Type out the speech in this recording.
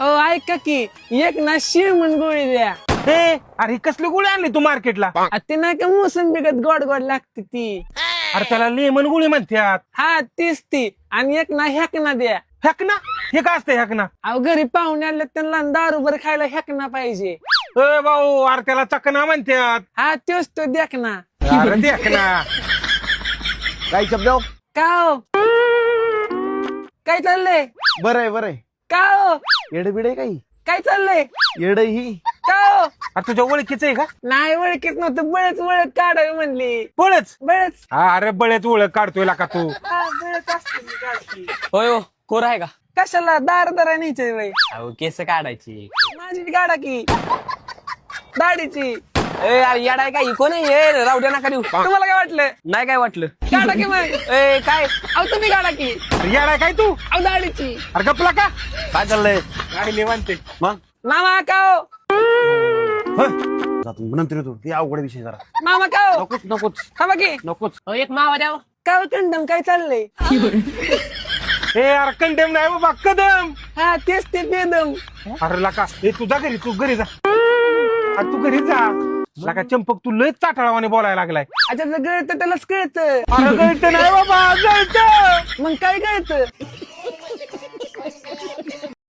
हो ऐका की एक ना शिव म्हणून गोळी द्या. हे अरे कसली गोळी आणली तू मार्केटला? ते नाही का मोसंबीगत गोड गोड लागते ती. अरे त्याला लेमन गोळी म्हणतात. हा तीच ती. आणि एक ना हेकना द्या. हेकना? हे काय असतं हेकना? अहो घरी पाहुणे आले त्यांना दारूभर खायला हेकना पाहिजे. ए भाऊ अरे त्याला चकना म्हणतात. हा तोच तो देखना. अरे देखना. काय शब्द का हो? काय चाललंय? बरंय बरंय. का हो? येडबिडे काही काय चाललंय? येड ही का हो? अरे तुझ्या ओळखीचं आहे का? नाही ओळखीत नव्हतं बळच ओळख काढावी म्हणली. बळच? बळच. अरे बळच ओळख काढतोय का तू? हा बळच असते मी काढते. होय हो कोर आहे का? कशाला दार न्यायचे वय अहो केस काढायची. माझी गाडा की दाढीची. ए यार येड आहे का? ही कोण आहे? हे राहू द्या नका देऊ. तुम्हाला काय वाटलं? नाही काय वाटलं. गाडा की मग. ए काय अहो तुम्ही गाडा की. अरे येडाय काय तू? अहो दाढीची. अरे गपला का? काय चाललंय काय निवांते. मग मामा का हो? जातो नंतर येतो ते अवघड विषय जरा. मामा का हो? नकोच नकोच थांबा की. नकोच. एक मावा द्याव. का हो कंडम काय चाललंय? हे यार कंडेम नाही बाबा कदम. हा तेच ते बेदम. अरे लका हे तुझा घरी तू घरी जा. अरे तू घरी जा. लका चंपक तू लय चाटाळावाने बोलायला लागलाय. अच्छा जर गळत त्यालाच कळतं. अरे गळत नाही बाबा गळत. मग काय कळतं?